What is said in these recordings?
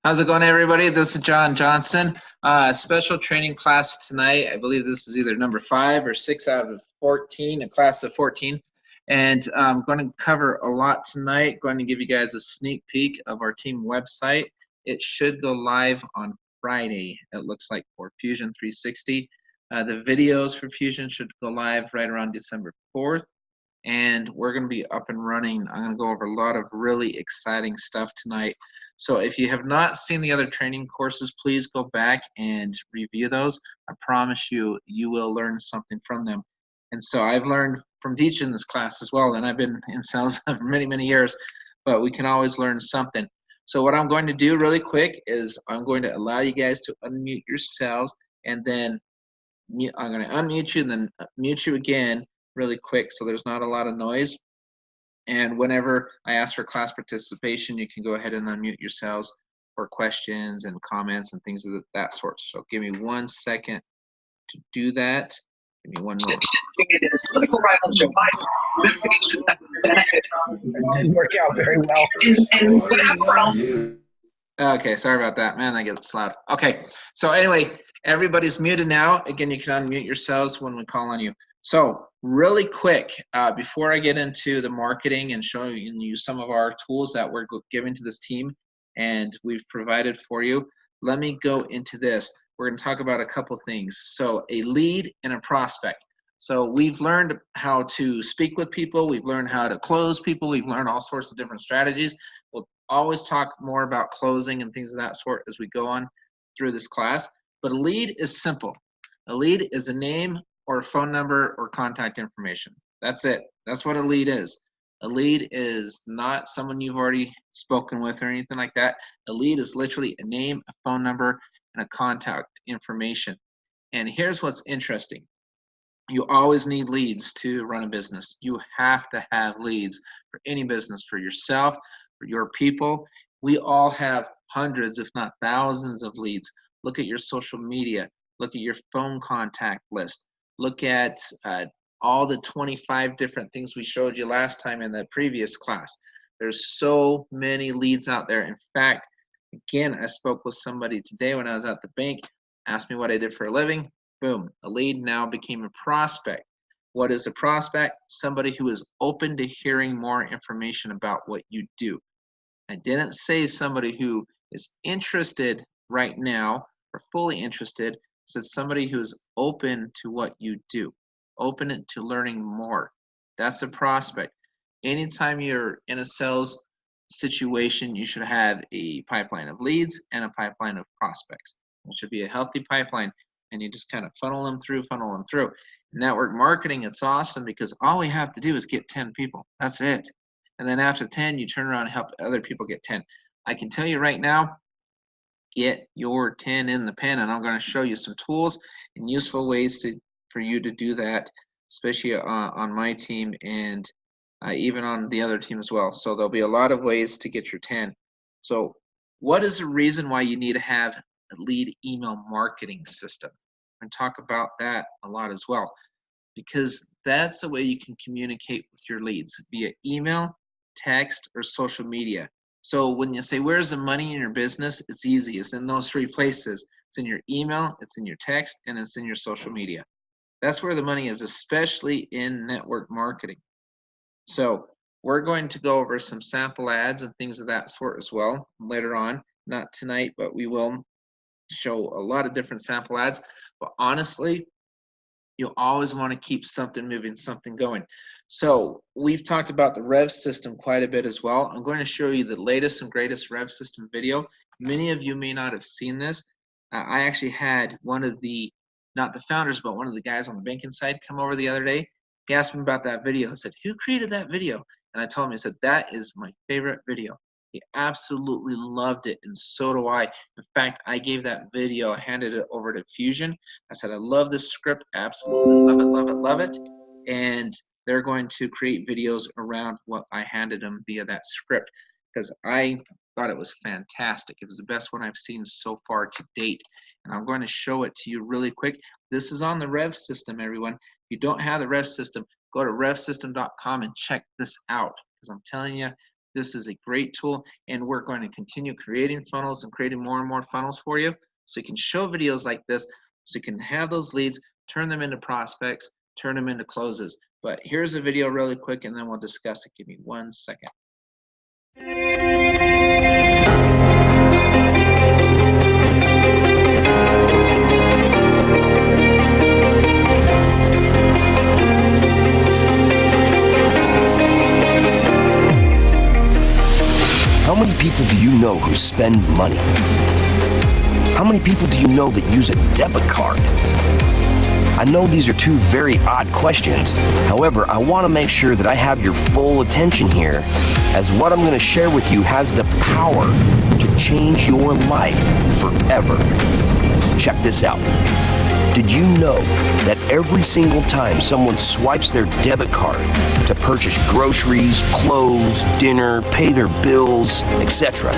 How's it going, everybody? This is John Johnson. Special training class tonight. I believe this is either number 5 or 6 out of 14, a class of 14. And I'm going to cover a lot tonight. Going to give you guys a sneak peek of our team website. It should go live on Friday, it looks like, for Fusion 360. The videos for Fusion should go live right around December 4th. And we're going to be up and running. I'm going to go over a lot of really exciting stuff tonight. So if you have not seen the other training courses, please go back and review those. I promise you, you will learn something from them. And so I've learned from teaching this class as well, and I've been in sales for many, many years, but we can always learn something. So what I'm going to do really quick is I'm going to allow you guys to unmute yourselves, and then I'm going to unmute you and then mute you again really quick so there's not a lot of noise. And whenever I ask for class participation, you can go ahead and unmute yourselves for questions and comments and things of that sort. So give me 1 second to do that. Give me 1 moment. Political rival Joe Biden, investigations that would benefit. It didn't work out very well. And whatever else. Okay, sorry about that, man. That gets loud. Okay, so anyway, everybody's muted now. Again, you can unmute yourselves when we call on you. So really quick, before I get into the marketing and showing you some of our tools that we're giving to this team and we've provided for you, let me go into this. We're going to talk about a couple things. So a lead and a prospect. So we've learned how to speak with people. We've learned how to close people. We've learned all sorts of different strategies. We'll always talk more about closing and things of that sort as we go on through this class. But a lead is simple. A lead is a name or a phone number or contact information. That's it. That's what a lead is. A lead is not someone you've already spoken with or anything like that. A lead is literally a name, a phone number, and a contact information. And here's what's interesting. You always need leads to run a business. You have to have leads for any business, for yourself, for your people. We all have hundreds, if not thousands, of leads. Look at your social media. Look at your phone contact list. Look at all the 25 different things we showed you last time in the previous class. There's so many leads out there. In fact, again, I spoke with somebody today when I was at the bank, asked me what I did for a living. Boom, a lead now became a prospect. What is a prospect? Somebody who is open to hearing more information about what you do. I didn't say somebody who is interested right now or fully interested. It's somebody who is open to what you do, open to learning more. That's a prospect. Anytime you're in a sales situation, you should have a pipeline of leads and a pipeline of prospects. It should be a healthy pipeline, and you just kind of funnel them through. Network marketing, it's awesome because all we have to do is get 10 people. That's it. And then after 10, you turn around and help other people get 10. I can tell you right now, get your 10 in the pen, and I'm going to show you some tools and useful ways for you to do that, especially on my team and even on the other team as well. So there'll be a lot of ways to get your 10. So what is the reason why you need to have a lead email marketing system? I'm going to talk about that a lot as well, because that's the way you can communicate with your leads via email, text, or social media. So when you say, where's the money in your business? It's easy. It's in those 3 places. It's in your email, it's in your text, and it's in your social media. That's where the money is, especially in network marketing. So we're going to go over some sample ads and things of that sort as well later on. Not tonight, but we will show a lot of different sample ads. But honestly, you always want to keep something moving, something going. So we've talked about the Rev system quite a bit as well. I'm going to show you the latest and greatest Rev system video. Many of you may not have seen this. I actually had one of the, not the founders, but one of the guys on the banking side come over the other day. He asked me about that video. I said, who created that video? And I told him, I said, that is my favorite video. He absolutely loved it, and so do I. In fact, I gave that video, I handed it over to Fusion. I said, I love this script, absolutely love it, love it, love it. And they're going to create videos around what I handed them via that script, because I thought it was fantastic. It was the best one I've seen so far to date. And I'm going to show it to you really quick. This is on the Rev system, everyone. If you don't have the Rev system, go to revsystem.com and check this out, because I'm telling you, This is a great tool, and we're going to continue creating funnels and creating more and more funnels for you, so you can show videos like this, so you can have those leads, turn them into prospects, turn them into closes. But here's a video really quick, and then we'll discuss it. Give me 1 second. How many people do you know who spend money? How many people do you know that use a debit card? I know these are two very odd questions. However, I want to make sure that I have your full attention here, as what I'm going to share with you has the power to change your life forever. Check this out. Did you know that every single time someone swipes their debit card to purchase groceries, clothes, dinner, pay their bills, etc.,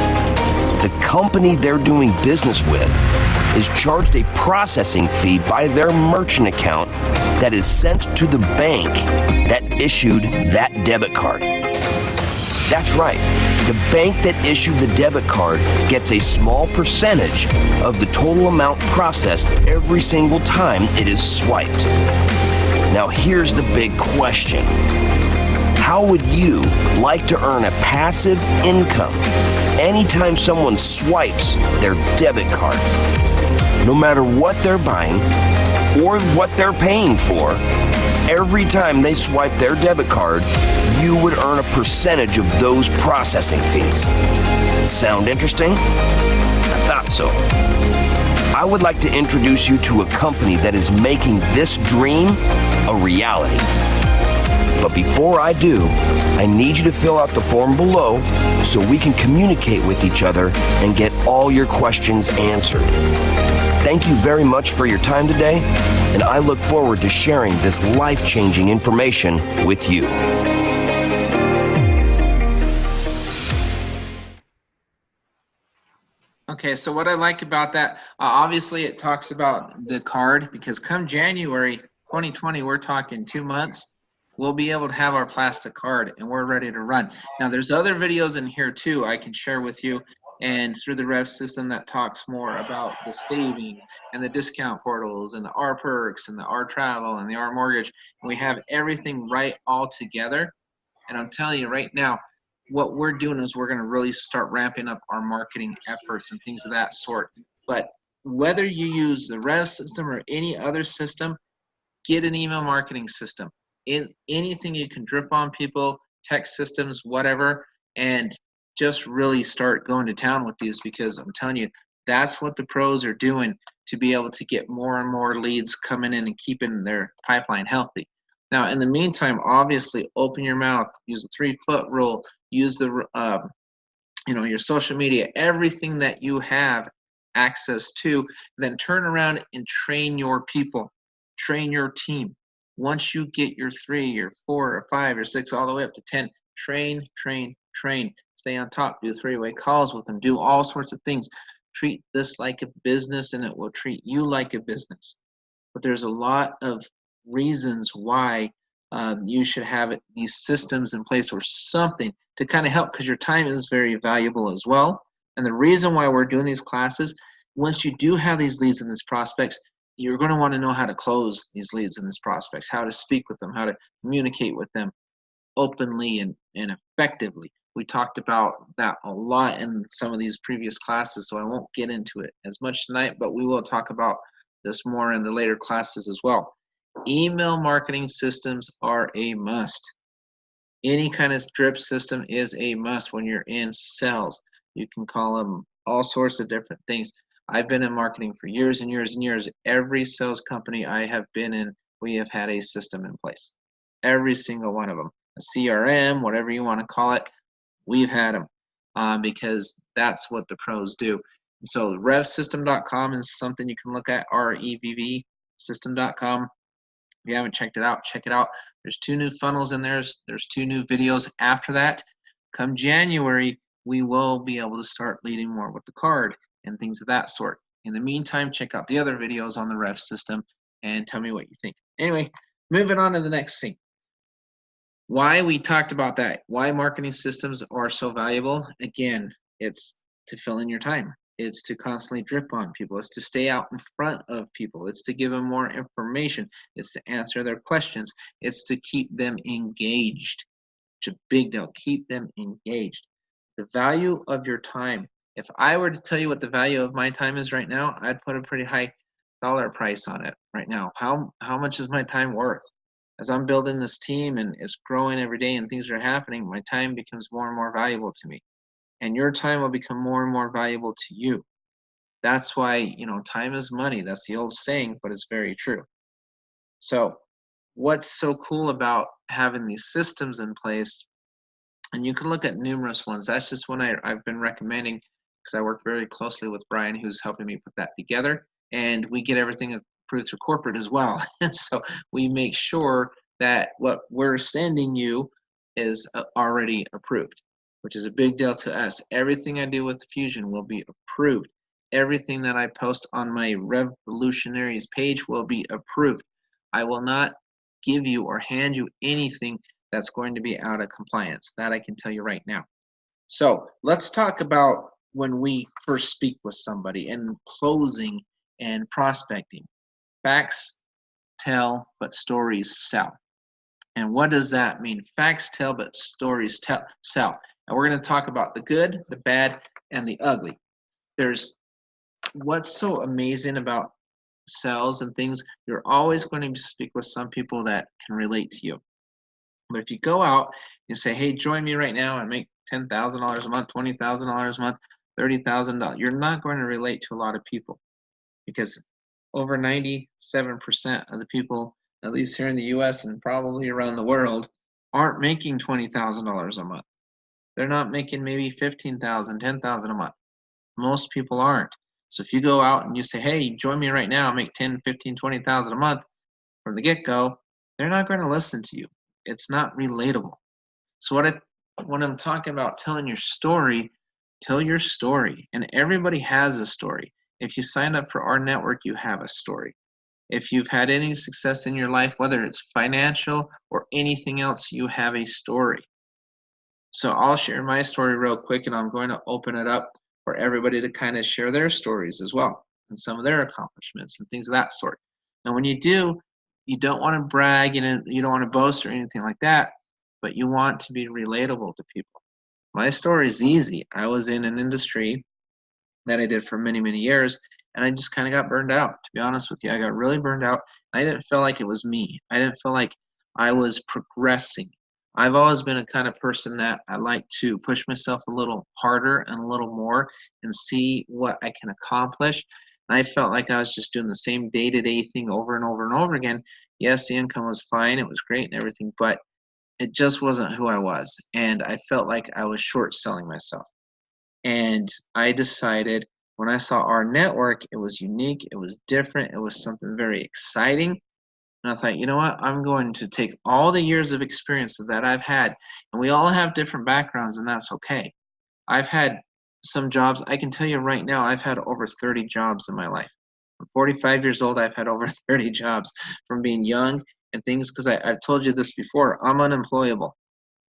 the company they're doing business with is charged a processing fee by their merchant account that is sent to the bank that issued that debit card? That's right. The bank that issued the debit card gets a small percentage of the total amount processed every single time it is swiped. Now here's the big question. How would you like to earn a passive income anytime someone swipes their debit card? No matter what they're buying or what they're paying for, every time they swipe their debit card, you would earn a percentage of those processing fees. Sound interesting? I thought so. I would like to introduce you to a company that is making this dream a reality. But before I do, I need you to fill out the form below so we can communicate with each other and get all your questions answered. Thank you very much for your time today, and I look forward to sharing this life-changing information with you. Okay, so what I like about that, obviously it talks about the card, because come January 2020, we're talking 2 months, we'll be able to have our plastic card and we're ready to run. Now there's other videos in here too I can share with you, and through the Rev system that talks more about the savings and the discount portals and the R perks and the R travel and the R mortgage. And we have everything right all together. And I'm telling you right now, what we're doing is we're going to really start ramping up our marketing efforts and things of that sort. But whether you use the Rev system or any other system, get an email marketing system. In anything you can drip on people, text systems, whatever, and just really start going to town with these, because I'm telling you, that's what the pros are doing to be able to get more and more leads coming in and keeping their pipeline healthy. Now, in the meantime, obviously, open your mouth, use the 3-foot rule, use the, your social media, everything that you have access to, then turn around and train your people, train your team. Once you get your 3, your 4, or 5, or 6, all the way up to 10, train, train, train. Stay on top, do 3-way calls with them, do all sorts of things. Treat this like a business and it will treat you like a business. But there's a lot of reasons why you should have these systems in place or something to kind of help, because your time is very valuable as well. And the reason why we're doing these classes, once you do have these leads and these prospects, you're going to want to know how to close these leads and these prospects, how to speak with them, how to communicate with them openly and effectively. We talked about that a lot in some of these previous classes, so I won't get into it as much tonight, but we will talk about this more in the later classes as well. Email marketing systems are a must. Any kind of drip system is a must when you're in sales. You can call them all sorts of different things. I've been in marketing for years and years and years. Every sales company I have been in, we have had a system in place. Every single one of them. A CRM, whatever you want to call it, we've had them because that's what the pros do. And so revsystem.com is something you can look at, revvsystem.com. If you haven't checked it out, check it out. There's 2 new funnels in there. There's 2 new videos after that. Come January, we will be able to start leading more with the card and things of that sort. In the meantime, check out the other videos on the Rev system and tell me what you think. Anyway, moving on to the next thing. why we talked about that, why marketing systems are so valuable. Again, it's to fill in your time. It's to constantly drip on people. It's to stay out in front of people. It's to give them more information. It's to answer their questions. It's to keep them engaged. It's a big deal. Keep them engaged. The value of your time. If I were to tell you what the value of my time is right now, I'd put a pretty high dollar price on it right now. How much is my time worth? As I'm building this team and it's growing every day and things are happening, my time becomes more and more valuable to me. And your time will become more and more valuable to you. That's why, time is money. That's the old saying, but it's very true. So what's so cool about having these systems in place, and you can look at numerous ones. That's just one I've been recommending because I work very closely with Brian, who's helping me put that together. And we get everything approved through corporate as well. And so we make sure that what we're sending you is already approved, which is a big deal to us. Everything I do with Fusion will be approved. Everything that I post on my Revvolutionaries page will be approved. I will not give you or hand you anything that's going to be out of compliance. That I can tell you right now. So let's talk about when we first speak with somebody and closing and prospecting. Facts tell, but stories sell. And what does that mean? Facts tell, but stories sell. And we're going to talk about the good, the bad, and the ugly. There's what's so amazing about sales and things, you're always going to speak with some people that can relate to you. But if you go out and say, hey, join me right now and make $10,000 a month, $20,000 a month, $30,000, you're not going to relate to a lot of people, because over 97% of the people, at least here in the US and probably around the world, aren't making $20,000 a month. They're not making maybe $15,000, $10,000 a month. Most people aren't. So if you go out and you say, hey, join me right now, make 10, 15, 20,000 a month from the get-go, they're not going to listen to you. It's not relatable. So when I'm talking about telling your story, tell your story. And everybody has a story. If you sign up for our network, you have a story. If you've had any success in your life, whether it's financial or anything else, you have a story. So I'll share my story real quick, and I'm going to open it up for everybody to kind of share their stories as well and some of their accomplishments and things of that sort. Now, when you do, you don't want to brag and you don't want to boast or anything like that, but you want to be relatable to people. My story is easy. I was in an industry that I did for many, many years, and I just kind of got burned out. To be honest with you, I got really burned out. I didn't feel like it was me. I didn't feel like I was progressing. I've always been a kind of person that I like to push myself a little harder and a little more and see what I can accomplish. And I felt like I was just doing the same day-to-day thing over and over and over again. Yes, the income was fine. It was great and everything, but it just wasn't who I was. And I felt like I was short selling myself. And I decided when I saw our network, it was unique, it was different, it was something very exciting. And I thought, you know what, I'm going to take all the years of experience that I've had, and we all have different backgrounds, and that's okay. I've had some jobs, I can tell you right now, I've had over 30 jobs in my life. I'm 45 years old, I've had over 30 jobs from being young and things, because I've told you this before, I'm unemployable.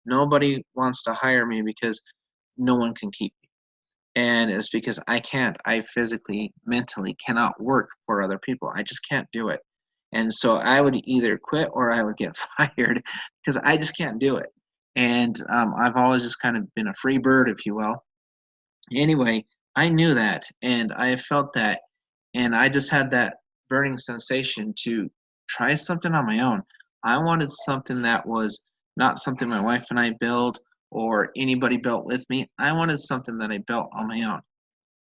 Nobody wants to hire me because no one can keep me. And it's because I can't. I physically, mentally cannot work for other people. I just can't do it. And so I would either quit or I would get fired because I just can't do it. And I've always just kind of been a free bird, if you will. Anyway, I knew that and I felt that. And I just had that burning sensation to try something on my own. I wanted something that was not something my wife and I built or anybody built with me. I wanted something that I built on my own.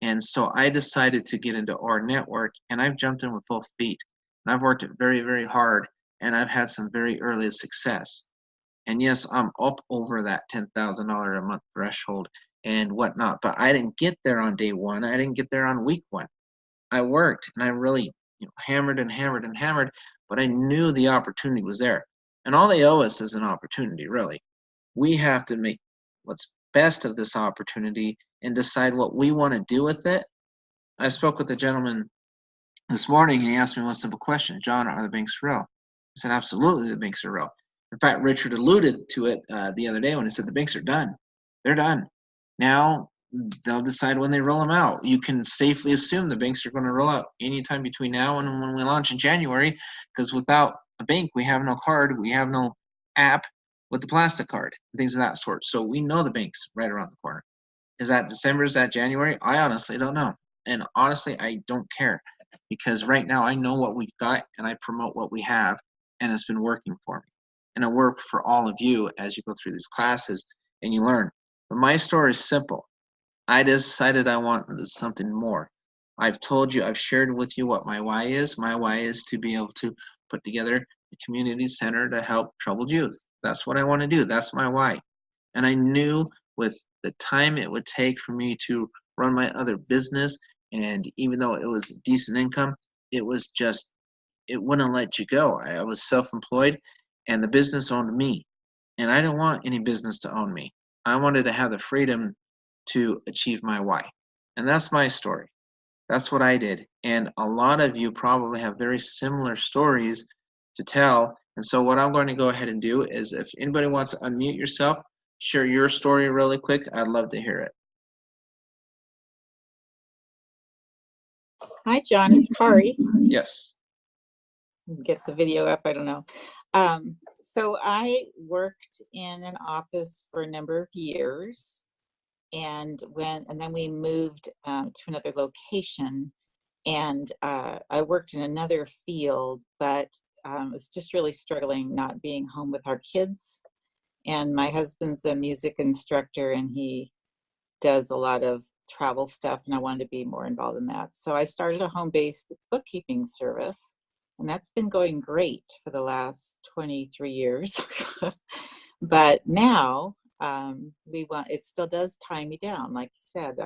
And so I decided to get into our network, and I've jumped in with both feet. And I've worked it very, very hard, and I've had some very early success. And yes, I'm up over that $10,000 a month threshold and whatnot, but I didn't get there on day one. I didn't get there on week one. I worked, and I really hammered and hammered and hammered, but I knew the opportunity was there. And all they owe us is an opportunity, really. We have to make what's best of this opportunity and decide what we want to do with it. I spoke with a gentleman this morning, and he asked me one simple question: John, are the banks real? I said, absolutely, the banks are real. In fact, Richard alluded to it the other day when he said the banks are done. They're done. Now they'll decide when they roll them out. You can safely assume the banks are going to roll out anytime between now and when we launch in January, because without a bank, we have no card, we have no app with the plastic card, things of that sort. So we know the bank's right around the corner. Is that December? Is that January? I honestly don't know. And honestly, I don't care, because right now I know what we've got and I promote what we have, and it's been working for me. And it worked for all of you as you go through these classes and you learn. But my story is simple. I decided I wanted something more. I've told you, I've shared with you what my why is. My why is to be able to put together a community center to help troubled youth. That's what I want to do. That's my why. And I knew with the time it would take for me to run my other business, and even though it was decent income, it was just, it wouldn't let you go. I was self-employed and the business owned me. And I don't want any business to own me. I wanted to have the freedom to achieve my why. And that's my story. That's what I did. And a lot of you probably have very similar stories to tell. And so what I'm going to go ahead and do is, if anybody wants to unmute yourself, share your story really quick. I'd love to hear it. Hi, John. It's Kari. Yes. Get the video up. I don't know. So I worked in an office for a number of years, and then we moved to another location, and I worked in another field, but was just really struggling not being home with our kids. And my husband's a music instructor, and he does a lot of travel stuff, and I wanted to be more involved in that. So I started a home-based bookkeeping service, and that's been going great for the last 23 years. But now it still does tie me down. Like you said,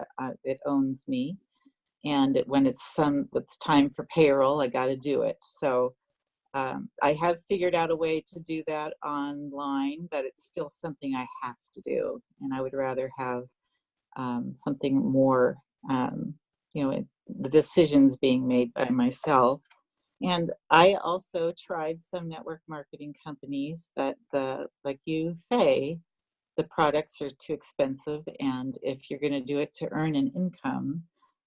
it owns me. And when it's time for payroll, I got to do it. So I have figured out a way to do that online, but it's still something I have to do. And I would rather have something more, the decisions being made by myself. And I also tried some network marketing companies, but like you say, the products are too expensive. And if you're going to do it to earn an income,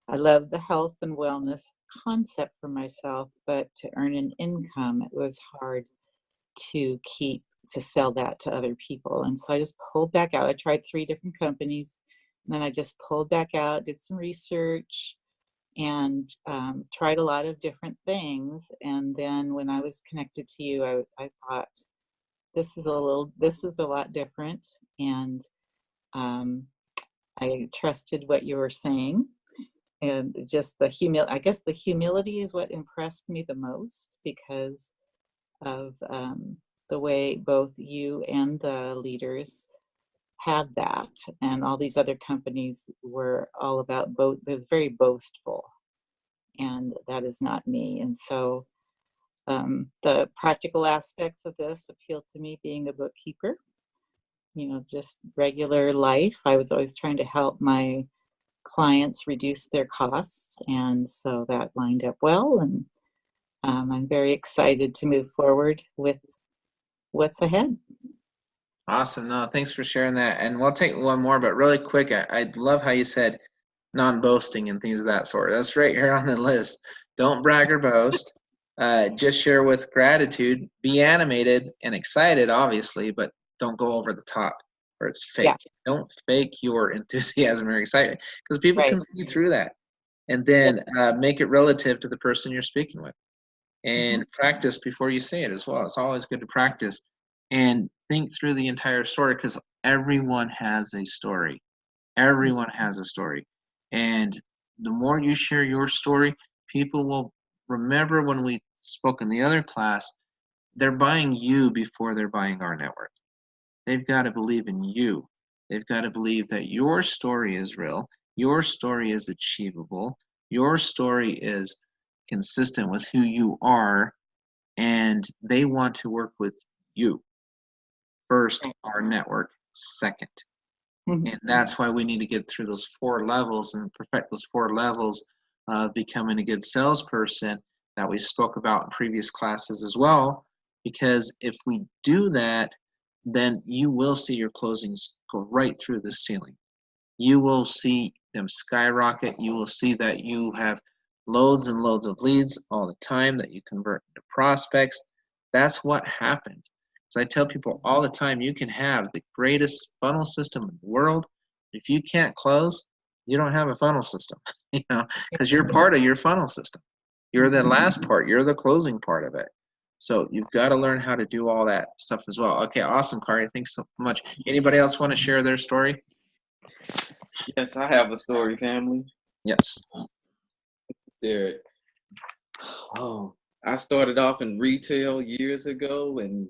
I love the health and wellness concept for myself, but to earn an income, it was hard to sell that to other people. And so I just pulled back out. I tried 3 different companies, and then I just pulled back out, did some research, and tried a lot of different things. And then when I was connected to you, I thought, this is a lot different. And I trusted what you were saying. And just the humility is what impressed me the most, because of the way both you and the leaders had that. And all these other companies were all about it was very boastful, and that is not me. And so the practical aspects of this appealed to me, being a bookkeeper, just regular life. I was always trying to help my clients reduce their costs, and so that lined up well. And I'm very excited to move forward with what's ahead. Awesome. No, thanks for sharing that. And we'll take one more, but really quick, I love how you said non-boasting and things of that sort. That's right here on the list. Don't brag or boast. Just share with gratitude. Be animated and excited, obviously, but don't go over the top or it's fake. Yeah. Don't fake your enthusiasm or excitement, because people can see through that. And then make it relative to the person you're speaking with. And practice before you say it as well. It's always good to practice and think through the entire story, because everyone has a story. Everyone has a story. And the more you share your story, people will remember. When we spoke in the other class, they're buying you before they're buying our network. They've got to believe in you. They've got to believe that your story is real. Your story is achievable. Your story is consistent with who you are, and they want to work with you. First, our network. Second. And that's why we need to get through those 4 levels and perfect those 4 levels of becoming a good salesperson that we spoke about in previous classes as well. Because if we do that, then you will see your closings go right through the ceiling. You will see them skyrocket. You will see that you have loads and loads of leads all the time that you convert into prospects. That's what happens. As I tell people all the time, you can have the greatest funnel system in the world. If you can't close, you don't have a funnel system, because you're part of your funnel system. You're the last part. You're the closing part of it. So you've got to learn how to do all that stuff as well. Okay, awesome, Kari. Thanks so much. Anybody else want to share their story? Yes, I have a story, family. Yes. There. Oh, I started off in retail years ago and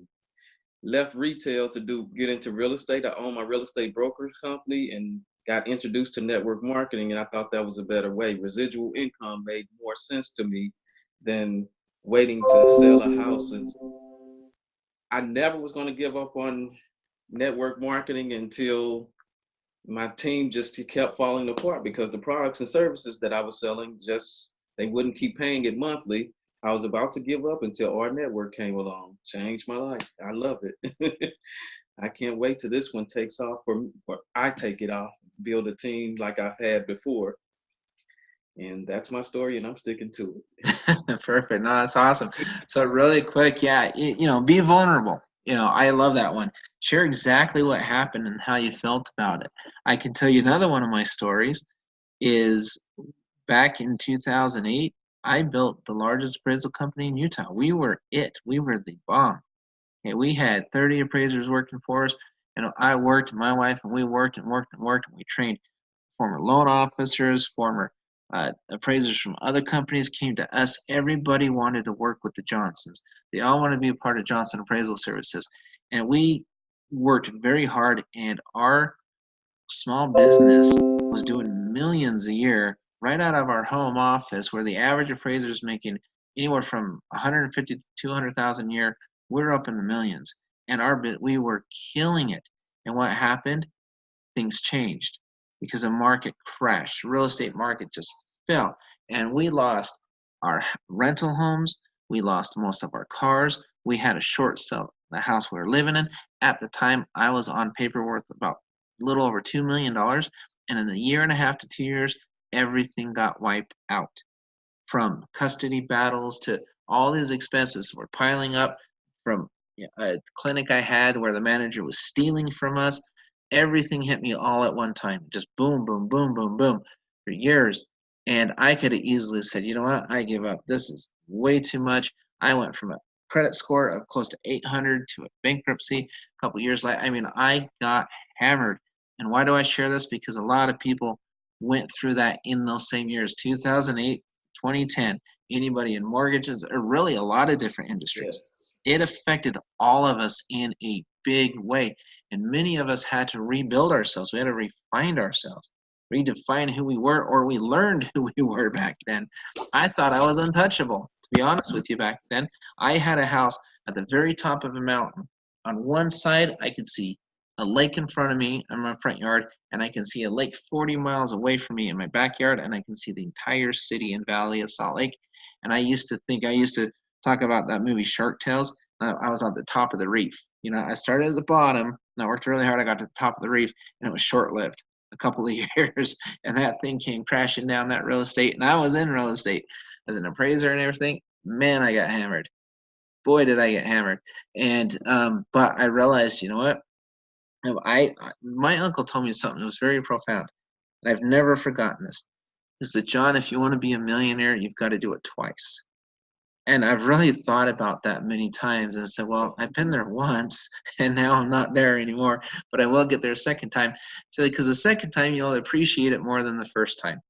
left retail to get into real estate. I own my real estate brokerage company and got introduced to network marketing, and I thought that was a better way. Residual income made more sense to me than waiting to sell a house. And I never was going to give up on network marketing until my team just kept falling apart, because the products and services that I was selling, they wouldn't keep paying it monthly. I was about to give up until rNetwork came along. Changed my life. I love it. I can't wait till this one takes off, or I take it off, build a team like I've had before. And that's my story, and I'm sticking to it. Perfect. No, that's awesome. So really quick, yeah, be vulnerable. I love that one. Share exactly what happened and how you felt about it. I can tell you another one of my stories is back in 2008, I built the largest appraisal company in Utah. We were the bomb. Okay, we had 30 appraisers working for us. I worked, my wife, and we worked and worked and worked, and we trained former loan officers, former appraisers from other companies came to us. Everybody wanted to work with the Johnsons. They all wanted to be a part of Johnson Appraisal Services. And we worked very hard, and our small business was doing millions a year right out of our home office, where the average appraiser is making anywhere from 150 to 200,000 a year. We're up in the millions, and we were killing it. And what happened? Things changed because the market crashed. The real estate market just fell, and we lost our rental homes. We lost most of our cars. We had a short sell the house we were living in. At the time, I was on paper worth about a little over $2 million, and in a year and a half to 2 years, everything got wiped out. From custody battles to all these expenses were piling up, from a clinic I had where the manager was stealing from us. Everything hit me all at one time, just boom, boom, boom, boom, boom, for years. And I could have easily said, you know what, I give up. This is way too much. I went from a credit score of close to 800 to a bankruptcy a couple years later. I mean, I got hammered. And why do I share this? Because a lot of people went through that in those same years, 2008, 2010. Anybody in mortgages, or really a lot of different industries. Yes. It affected all of us in a big way. And many of us had to rebuild ourselves. We had to refine ourselves, redefine who we were, or we learned who we were back then. I thought I was untouchable, to be honest with you, back then. I had a house at the very top of a mountain. On one side, I could see a lake in front of me in my front yard, and I can see a lake 40 miles away from me in my backyard, and I can see the entire city and valley of Salt Lake. And I used to talk about that movie Shark Tales. I was on the top of the reef. I started at the bottom, and I worked really hard. I got to the top of the reef, and it was short-lived, a couple of years, and that thing came crashing down, that real estate. And I was in real estate as an appraiser and everything. Man, I got hammered. Boy, did I get hammered. And but I realized, you know what? My uncle told me something that was very profound, and I've never forgotten this. Is that, John, if you want to be a millionaire, you've got to do it twice. And I've really thought about that many times and said, well, I've been there once, and now I'm not there anymore, but I will get there a second time. So because the second time you'll appreciate it more than the first time.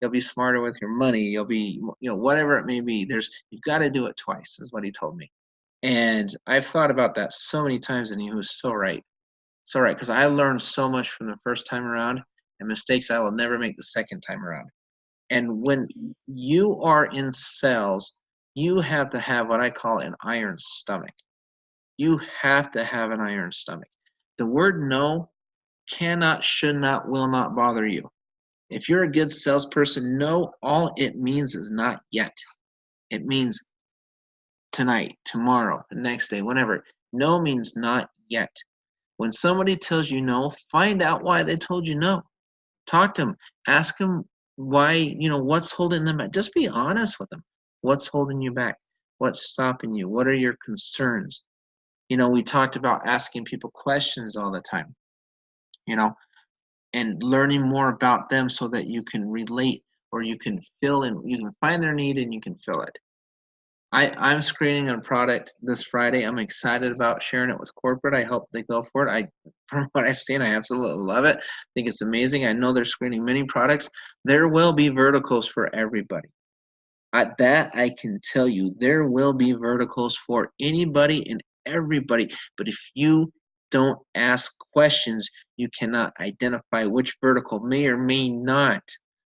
You'll be smarter with your money. You'll be, whatever it may be. You've got to do it twice, is what he told me. And I've thought about that so many times, and he was so right. So right, because I learned so much from the first time around, and mistakes I will never make the second time around. And when you are in sales, you have to have what I call an iron stomach. You have to have an iron stomach. The word no cannot, should not, will not bother you. If you're a good salesperson, no, all it means is not yet. It means tonight, tomorrow, the next day, whenever. No means not yet. When somebody tells you no, find out why they told you no. Talk to them. Ask them why, what's holding them back. Just be honest with them. What's holding you back? What's stopping you? What are your concerns? We talked about asking people questions all the time, and learning more about them so that you can relate, or you can fill in, you can find their need and you can fill it. I'm screening a product this Friday. I'm excited about sharing it with corporate. I hope they go for it. From what I've seen, I absolutely love it. I think it's amazing. I know they're screening many products. There will be verticals for everybody. That I can tell you. There will be verticals for anybody and everybody. But if you don't ask questions, you cannot identify which vertical may or may not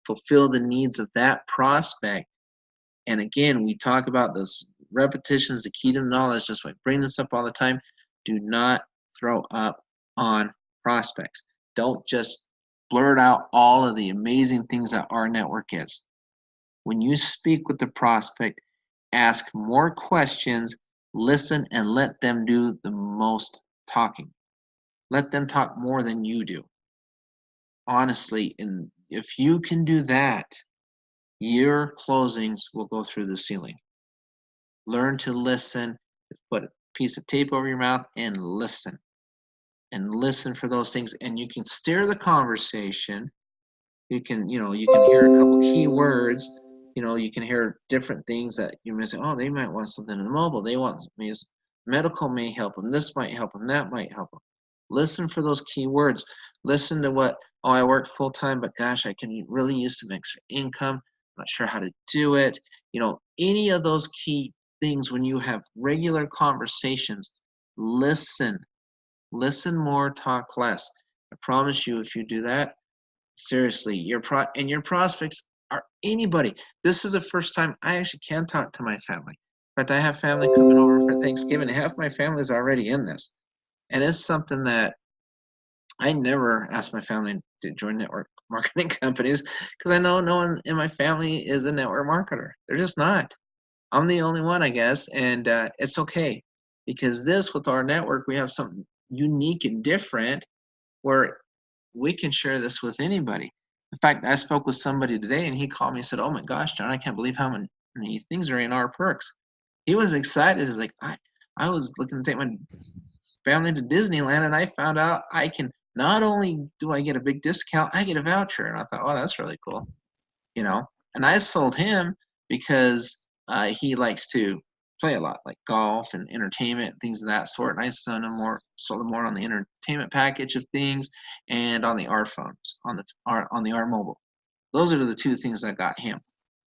fulfill the needs of that prospect. And again, we talk about this repetition is the key to knowledge. Just I bring this up all the time. Do not throw up on prospects. Don't just blurt out all of the amazing things that rNetwork is. When you speak with the prospect, ask more questions, listen, and let them do the most talking. Let them talk more than you do. Honestly, and if you can do that, your closings will go through the ceiling. Learn to listen. Put a piece of tape over your mouth and listen. And listen for those things. And you can steer the conversation. You can hear a couple key words. You can hear different things that you may say, oh, they might want something in the mobile. They want medical may help them. This might help them. That might help them. Listen for those key words. Listen to what, oh, I work full time, but gosh, I can really use some extra income. Not sure how to do it. Any of those key things when you have regular conversations, listen more, talk less. I promise you, if you do that, seriously, your prospects are anybody. This is the first time I actually can talk to my family. In fact, I have family coming over for Thanksgiving. Half my family is already in this. And it's something that I never asked my family to join network marketing companies because I know no one in my family is a network marketer. They're just not. I'm the only one, I guess, and it's okay because with rNetwork, we have something unique and different where we can share this with anybody. In fact, I spoke with somebody today, and he called me and said, "Oh my gosh, John, I can't believe how many things are in our perks." He was excited. He's like, I was looking to take my family to Disneyland, and I found out I can. Not only do I get a big discount, I get a voucher. And I thought, oh, that's really cool. And I sold him because he likes to play a lot, like golf and entertainment, things of that sort. And I sold him more on the entertainment package of things and on the R phones, on the R mobile. Those are the two things that got him.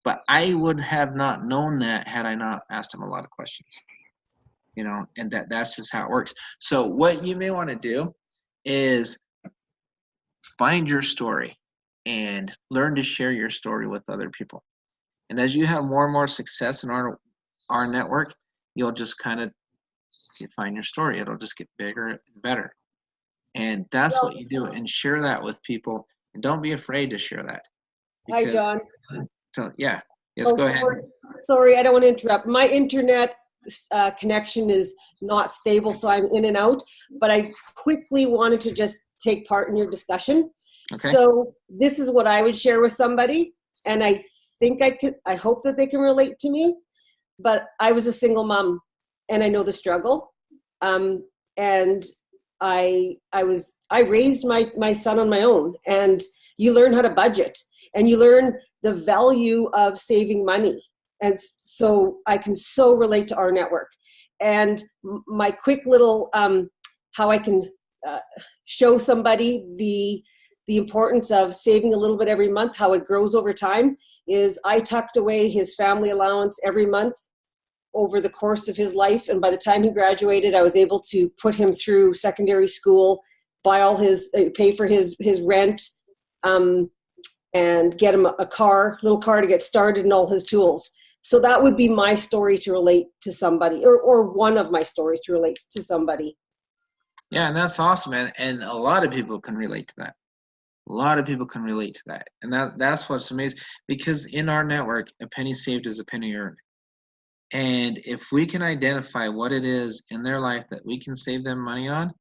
But I would have not known that had I not asked him a lot of questions. And that's just how it works. So what you may want to do is find your story and learn to share your story with other people. And as you have more and more success in rNetwork, you'll just kind of find your story. It'll just get bigger and better. And that's what you do. And share that with people. And don't be afraid to share that. Hi, John. So, yeah. Yes, go ahead. Sorry, I don't want to interrupt. My internet connection is not stable, so I'm in and out, but I quickly wanted to just take part in your discussion. Okay. So this is what I would share with somebody, and I think I hope that they can relate to me, but I was a single mom and I know the struggle. And I raised my son on my own, and you learn how to budget and you learn the value of saving money. And so I can so relate to rNetwork. And my quick little, how I can show somebody the importance of saving a little bit every month, how it grows over time, is I tucked away his family allowance every month over the course of his life. And by the time he graduated, I was able to put him through secondary school, pay for his rent, and get him a little car to get started and all his tools. So that would be my story to relate to somebody, or one of my stories to relate to somebody. Yeah, and that's awesome, man. And a lot of people can relate to that. A lot of people can relate to that. And that's what's amazing. Because in rNetwork, a penny saved is a penny earned. And if we can identify what it is in their life that we can save them money on,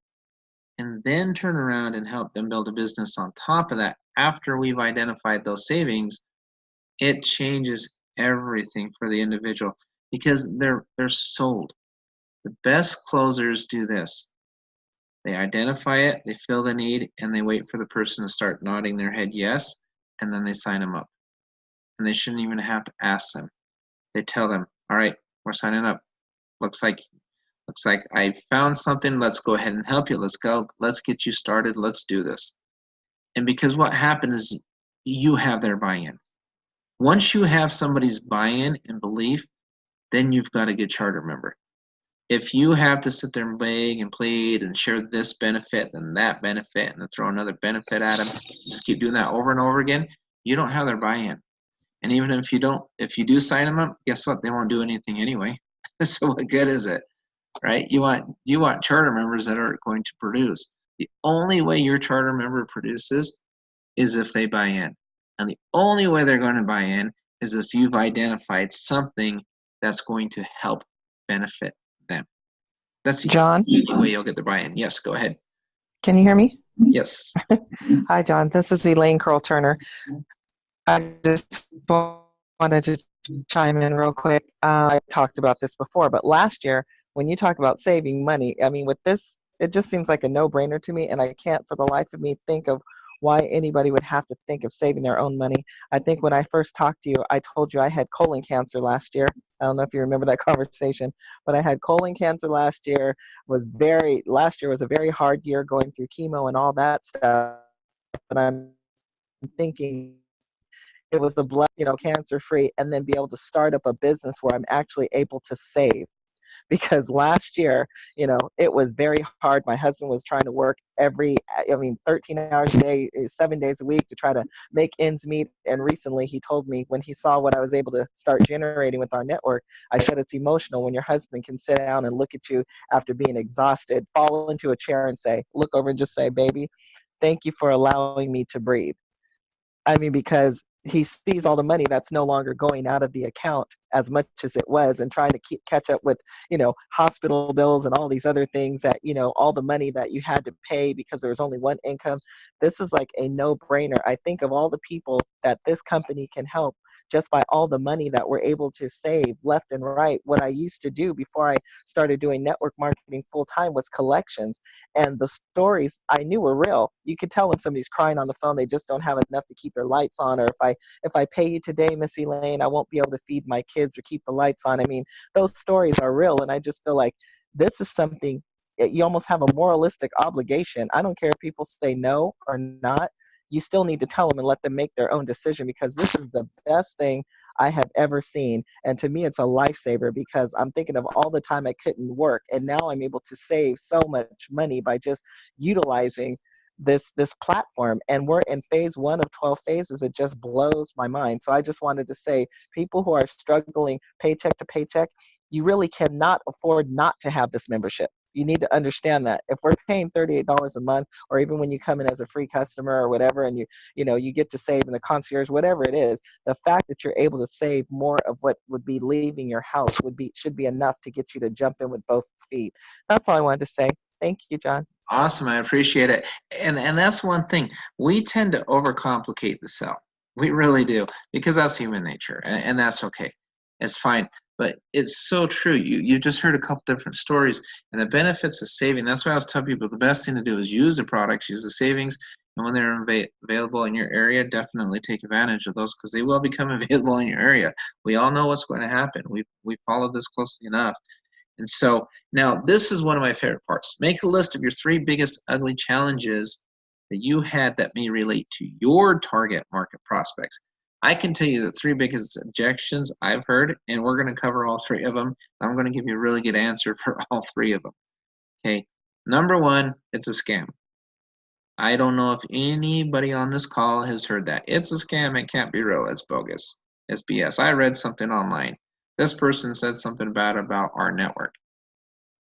and then turn around and help them build a business on top of that after we've identified those savings, it changes everything for the individual because they're sold. The best closers do this. They identify it, they feel the need, and they wait for the person to start nodding their head yes, and then they sign them up. And they shouldn't even have to ask them. They tell them, all right, we're signing up. Looks like I found something. Let's go ahead and help you. Let's go. Let's get you started. Let's do this. And because what happens is you have their buy-in. Once you have somebody's buy-in and belief, then you've got a good charter member. If you have to sit there and beg and plead and share this benefit and that benefit and then throw another benefit at them, just keep doing that over and over again, you don't have their buy-in. And even if you do sign them up, guess what? They won't do anything anyway. So what good is it, right? You want charter members that are going to produce. The only way your charter member produces is if they buy in. And the only way they're going to buy in is if you've identified something that's going to help benefit them. That's the John? only way you'll get the buy-in. Yes, go ahead. Can you hear me? Yes. Hi, John. This is Elaine Turner. I just wanted to chime in real quick. I talked about this before, but last year, when you talk about saving money, I mean, with this, it just seems like a no-brainer to me, and I can't for the life of me think of why anybody would have to think of saving their own money. I think when I first talked to you, I told you I had colon cancer last year. I don't know if you remember that conversation, but I had colon cancer last year. Last year was a very hard year going through chemo and all that stuff. But I'm thinking it was the blood, cancer-free, and then be able to start up a business where I'm actually able to save. Because last year, it was very hard. My husband was trying to work 13 hours a day, 7 days a week to try to make ends meet. And recently he told me when he saw what I was able to start generating with our network, I said, it's emotional when your husband can sit down and look at you after being exhausted, fall into a chair and look over and just say, baby, thank you for allowing me to breathe. I mean, because he sees all the money that's no longer going out of the account as much as it was, and trying to catch up with, hospital bills and all these other things that, all the money that you had to pay because there was only one income. This is like a no-brainer. I think of all the people that this company can help just by all the money that we're able to save left and right. What I used to do before I started doing network marketing full-time was collections. And the stories I knew were real. You could tell when somebody's crying on the phone, they just don't have enough to keep their lights on. Or if I pay you today, Miss Elaine, I won't be able to feed my kids or keep the lights on. I mean, those stories are real. And I just feel like this is something you almost have a moralistic obligation. I don't care if people say no or not. You still need to tell them and let them make their own decision, because this is the best thing I have ever seen. And to me, it's a lifesaver, because I'm thinking of all the time I couldn't work. And now I'm able to save so much money by just utilizing this platform. And we're in phase 1 of 12 phases. It just blows my mind. So I just wanted to say, people who are struggling paycheck to paycheck, you really cannot afford not to have this membership. You need to understand that if we're paying $38 a month, or even when you come in as a free customer or whatever, and you get to save in the concierge, whatever it is, the fact that you're able to save more of what would be leaving your house should be enough to get you to jump in with both feet. That's all I wanted to say. Thank you, John. Awesome. I appreciate it. And that's one thing. We tend to overcomplicate the sell. We really do, because that's human nature, and that's okay. It's fine. But it's so true. You just heard a couple different stories, and the benefits of saving. That's why I was telling people the best thing to do is use the products, use the savings, and when they're available in your area, definitely take advantage of those, because they will become available in your area. We all know what's going to happen. We followed this closely enough. And so now this is one of my favorite parts. Make a list of your 3 biggest ugly challenges that you had that may relate to your target market prospects. I can tell you the 3 biggest objections I've heard, and we're going to cover all 3 of them. I'm going to give you a really good answer for all 3 of them. Okay, number 1, it's a scam. I don't know if anybody on this call has heard that. It's a scam. It can't be real. It's bogus. It's BS. I read something online. This person said something bad about our network.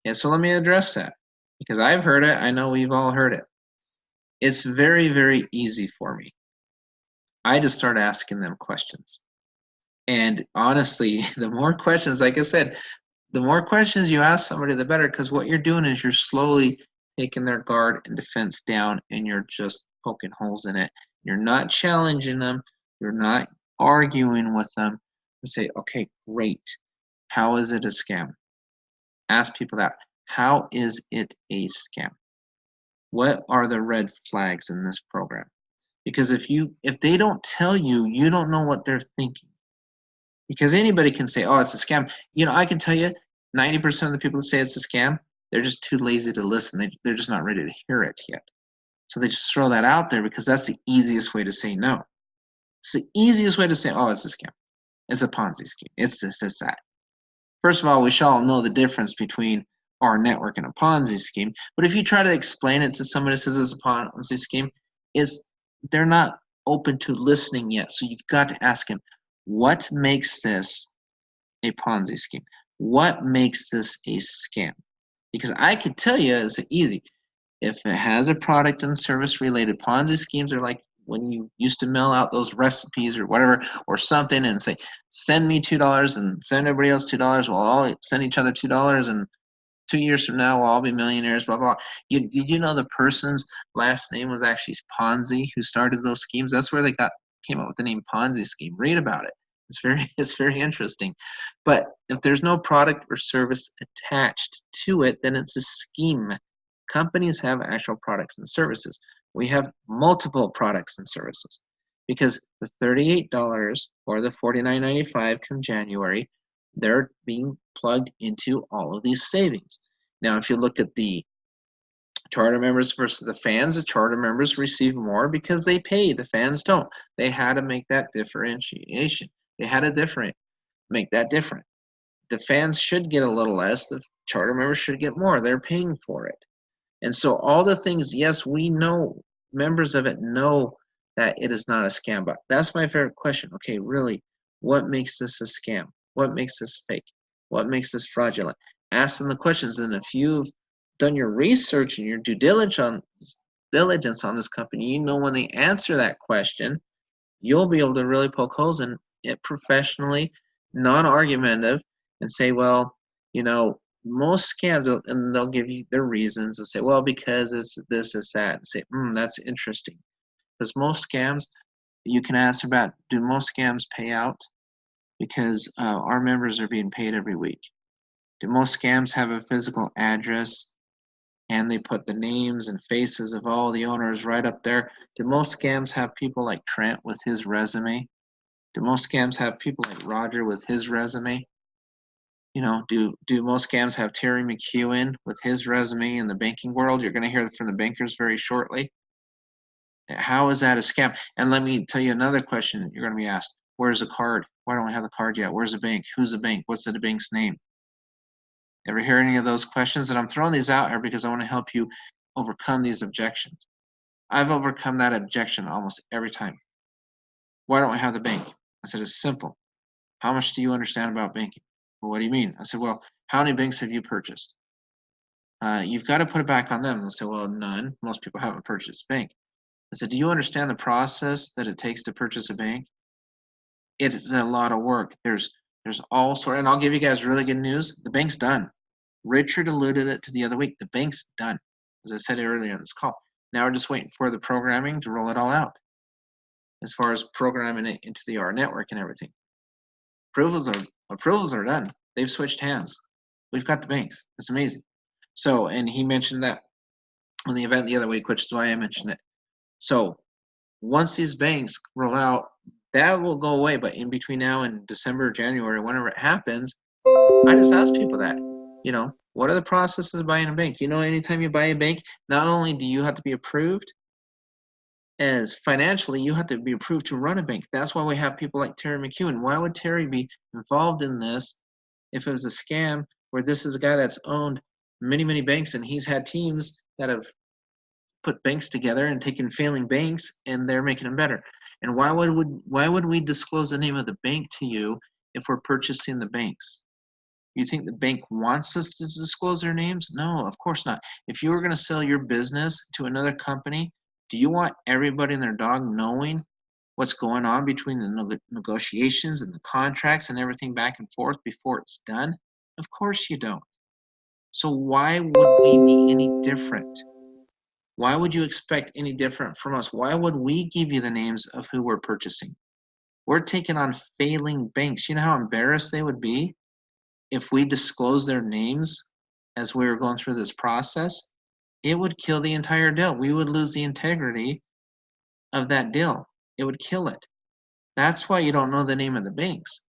And so let me address that, because I've heard it. I know we've all heard it. It's very, very easy for me. I just start asking them questions. And honestly, the more questions, like I said, the more questions you ask somebody, the better, because what you're doing is you're slowly taking their guard and defense down, and you're just poking holes in it. You're not challenging them. You're not arguing with them. You say, okay, great. How is it a scam? Ask people that. How is it a scam? What are the red flags in this program? Because if they don't tell you, you don't know what they're thinking. Because anybody can say, oh, it's a scam. You know, I can tell you 90% of the people that say it's a scam, they're just too lazy to listen. They're just not ready to hear it yet. So they just throw that out there because that's the easiest way to say no. It's the easiest way to say, oh, it's a scam. It's a Ponzi scheme. It's this, it's that. First of all, we should all know the difference between rNetwork and a Ponzi scheme. But if you try to explain it to somebody that says it's a Ponzi scheme, they're not open to listening yet. So you've got to ask them, what makes this a Ponzi scheme? What makes this a scam? Because I could tell you it's easy. If it has a product and service related, Ponzi schemes are like when you used to mail out those recipes or whatever or something and say, send me $2 and send everybody else $2. We'll all send each other $2 and 2 years from now we'll all be millionaires, blah, blah. Did you know the person's last name was actually Ponzi who started those schemes? That's where they came up with the name Ponzi scheme. Read about it. It's very interesting. But if there's no product or service attached to it, then it's a scheme. Companies have actual products and services. We have multiple products and services because the $38 or the $49.95 come January, they're being plugged into all of these savings. Now, if you look at the charter members versus the fans, the charter members receive more because they pay. The fans don't. They had to make that differentiation. They had to make that different. The fans should get a little less. The charter members should get more. They're paying for it. And so all the things, yes, we know, members of it know that it is not a scam. But that's my favorite question. Okay, really, what makes this a scam? What makes this fake? What makes this fraudulent? Ask them the questions. And if you've done your research and your due diligence on this company, you know when they answer that question, you'll be able to really poke holes in it professionally, non-argumentative, and say, well, you know, most scams, and they'll give you their reasons. They'll say, well, because it's this, it's that. And say, that's interesting. Because most scams, you can ask about, do most scams pay out? Because our members are being paid every week. Do most scams have a physical address and they put the names and faces of all the owners right up there? Do most scams have people like Trent with his resume? Do most scams have people like Roger with his resume? You know, do most scams have Terry McEwen with his resume in the banking world? You're going to hear from the bankers very shortly. How is that a scam? And let me tell you another question that you're going to be asked. Where's the card? Why don't we have the card yet? Where's the bank? Who's the bank? What's the bank's name? Ever hear any of those questions? And I'm throwing these out here because I want to help you overcome these objections. I've overcome that objection almost every time. Why don't we have the bank? I said, it's simple. How much do you understand about banking? Well, what do you mean? I said, well, how many banks have you purchased? You've got to put it back on them. They'll say, well, none. Most people haven't purchased a bank. I said, do you understand the process that it takes to purchase a bank? It's a lot of work. There's all sorts, and I'll give you guys really good news. The bank's done. Richard alluded it to the other week. The bank's done, as I said earlier in this call. Now we're just waiting for the programming to roll it all out. As far as programming it into the rNetwork and everything. Approvals are done. They've switched hands. We've got the banks. It's amazing. So, and he mentioned that on the event the other week, which is why I mentioned it. So once these banks roll out, that will go away. But in between now and December, January, whenever it happens, I just ask people that, you know, what are the processes of buying a bank? You know, anytime you buy a bank, not only do you have to be approved, as financially, you have to be approved to run a bank. That's why we have people like Terry McEwen. Why would Terry be involved in this if it was a scam where this is a guy that's owned many, many banks and he's had teams that have put banks together and taken failing banks and they're making them better? And why would we disclose the name of the bank to you if we're purchasing the banks? You think the bank wants us to disclose their names? No, of course not. If you were going to sell your business to another company, do you want everybody and their dog knowing what's going on between the negotiations and the contracts and everything back and forth before it's done? Of course you don't. So why would we be any different? Why would you expect any different from us? Why would we give you the names of who we're purchasing? We're taking on failing banks. You know how embarrassed they would be if we disclosed their names as we were going through this process? It would kill the entire deal. We would lose the integrity of that deal. It would kill it. That's why you don't know the name of the banks.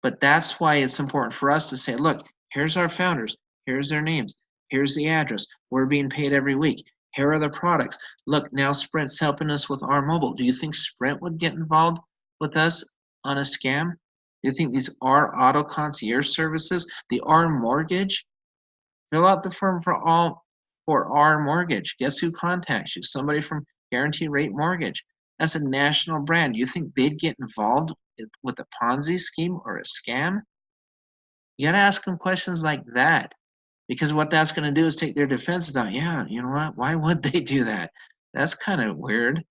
But that's why it's important for us to say, look, here's our founders, here's their names, here's the address, we're being paid every week, here are the products. Look, now Sprint's helping us with our mobile. Do you think Sprint would get involved with us on a scam? Do you think these are auto concierge services, the R mortgage? Fill out the form for R mortgage. Guess who contacts you? Somebody from Guarantee Rate Mortgage. That's a national brand. Do you think they'd get involved with a Ponzi scheme or a scam? You gotta ask them questions like that, because what that's gonna do is take their defenses down. Yeah, you know what? Why would they do that? That's kind of weird.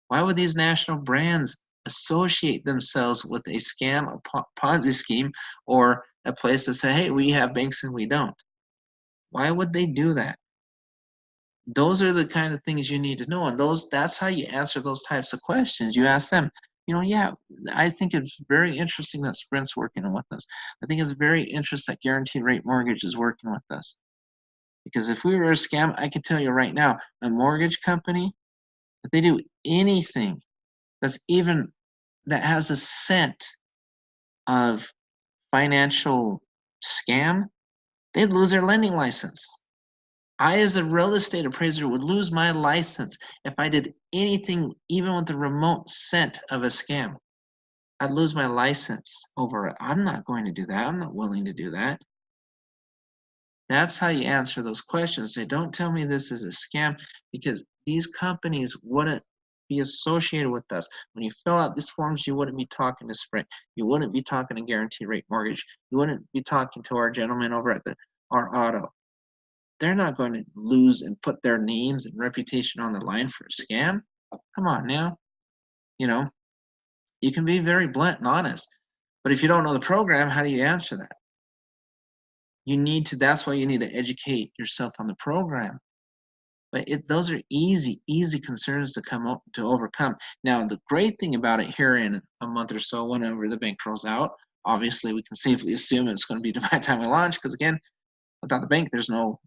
Why would these national brands associate themselves with a scam, a Ponzi scheme, or a place that say, hey, we have banks and we don't? Why would they do that? Those are the kind of things you need to know, and that's how you answer those types of questions. You ask them, yeah, I think it's very interesting that Sprint's working with us. I think it's very interesting that Guaranteed Rate Mortgage is working with us. Because if we were a scam, I can tell you right now, a mortgage company, if they do anything that has a scent of financial scam, they'd lose their lending license. I, as a real estate appraiser, would lose my license if I did anything, even with the remote scent of a scam. I'd lose my license over it. I'm not going to do that. I'm not willing to do that. That's how you answer those questions. Say, don't tell me this is a scam, because these companies wouldn't be associated with us. When you fill out these forms, you wouldn't be talking to Sprint. You wouldn't be talking to Guaranteed Rate Mortgage. You wouldn't be talking to our gentleman over at our auto. They're not going to lose and put their names and reputation on the line for a scam. Come on now. You can be very blunt and honest, but if you don't know the program, how do you answer that? That's why you need to educate yourself on the program. But those are easy concerns to overcome. Now, the great thing about it, here in a month or so, whenever the bank rolls out, obviously we can safely assume it's going to be by the time we launch, because again, without the bank, there's no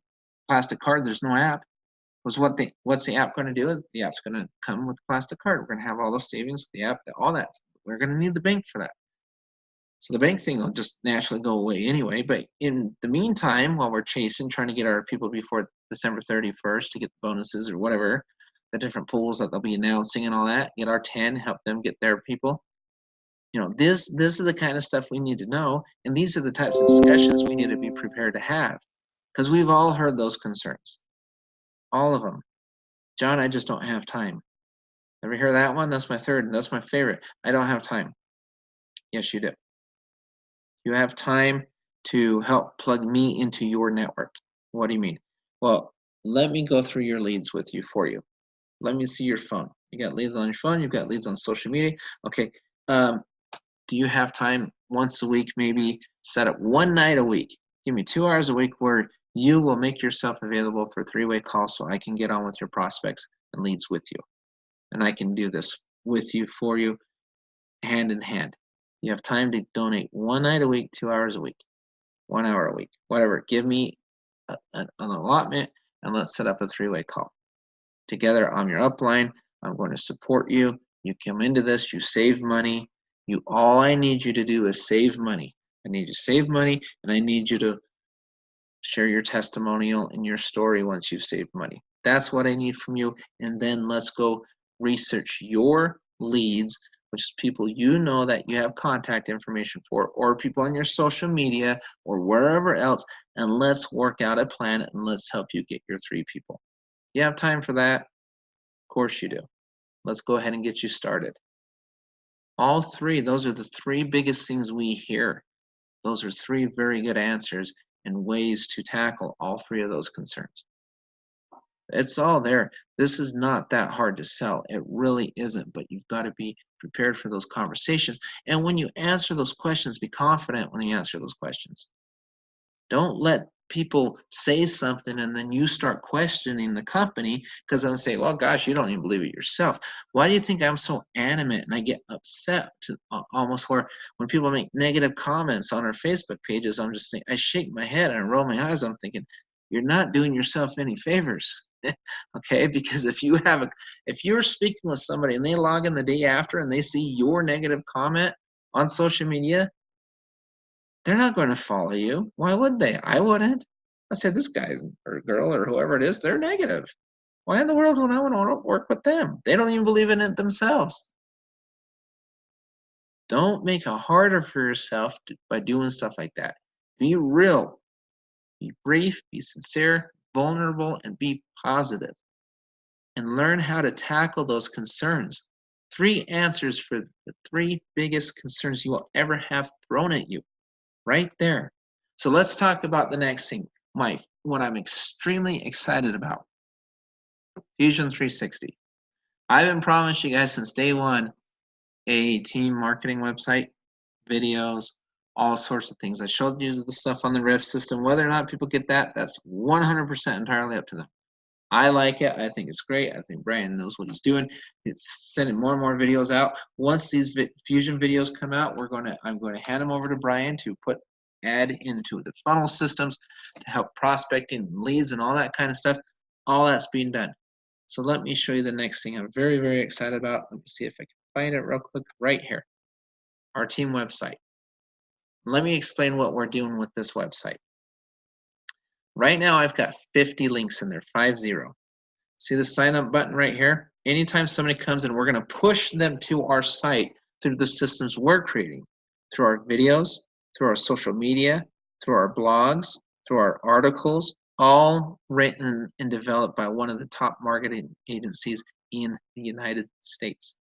plastic card, there's no app. What's the app going to do? Is the app's going to come with the plastic card. We're going to have all those savings with the app, all that. We're going to need the bank for that. So the bank thing will just naturally go away anyway. But in the meantime, while we're trying to get our people before December 31st to get the bonuses or whatever, the different pools that they'll be announcing and all that, get our 10, help them get their people. This is the kind of stuff we need to know, and these are the types of discussions we need to be prepared to have, because we've all heard those concerns. All of them. John, I just don't have time. Ever hear that one? That's my third, and that's my favorite. I don't have time. Yes, you do. You have time to help plug me into your network. What do you mean? Well, let me go through your leads for you. Let me see your phone. You got leads on your phone. You've got leads on social media. Okay. Do you have time once a week, maybe set up one night a week? Give me 2 hours a week where you will make yourself available for 3-way calls so I can get on with your prospects and leads with you. And I can do this with you, for you, hand in hand. You have time to donate one night a week, 2 hours a week, 1 hour a week, whatever. Give me an allotment, and let's set up a 3-way call. Together, I'm your upline. I'm going to support you. You come into this, you save money. All I need you to do is save money. I need you to save money, and I need you to share your testimonial and your story once you've saved money. That's what I need from you. And then let's go research your leads, which is people that you have contact information for, or people on your social media or wherever else, and let's work out a plan, and let's help you get your 3 people. You have time for that? Of course you do. Let's go ahead and get you started. All 3, those are the 3 biggest things we hear. Those are 3 very good answers and ways to tackle all 3 of those concerns. It's all there. This is not that hard to sell. It really isn't, but you've got to be prepared for those conversations. And when you answer those questions, be confident when you answer those questions. Don't let people say something and then you start questioning the company because they'll say, well, gosh, you don't even believe it yourself. Why do you think I'm so animate and I get upset to almost where when people make negative comments on our Facebook pages, I'm just thinking, I shake my head and I roll my eyes. I'm thinking, you're not doing yourself any favors. Okay, because if you're speaking with somebody and they log in the day after and they see your negative comment on social media, they're not going to follow you. Why would they? I wouldn't. I said, this guy or girl or whoever it is, they're negative. Why in the world would I want to work with them? They don't even believe in it themselves. Don't make it harder for yourself by doing stuff like that. Be real, be brief, be sincere, vulnerable, and be positive. And learn how to tackle those concerns. 3 answers for the 3 biggest concerns you will ever have thrown at you. Right there. So let's talk about the next thing. What I'm extremely excited about. Fusion 360. I've been promising you guys since day one a team marketing website, videos, all sorts of things. I showed you the stuff on the Rev system. Whether or not people get that, that's 100% entirely up to them. I like it. I think it's great. I think Brian knows what he's doing. It's sending more and more videos out. Once these Fusion videos come out, I'm going to hand them over to Brian to add into the funnel systems to help prospecting leads and all that kind of stuff. All that's being done. So let me show you the next thing I'm very, very excited about. Let me see if I can find it real quick right here. Our team website. Let me explain what we're doing with this website. Right now, I've got 50 links in there, 50. See the sign up button right here? Anytime somebody comes in, we're going to push them to our site through the systems we're creating, through our videos, through our social media, through our blogs, through our articles, all written and developed by one of the top marketing agencies in the United States.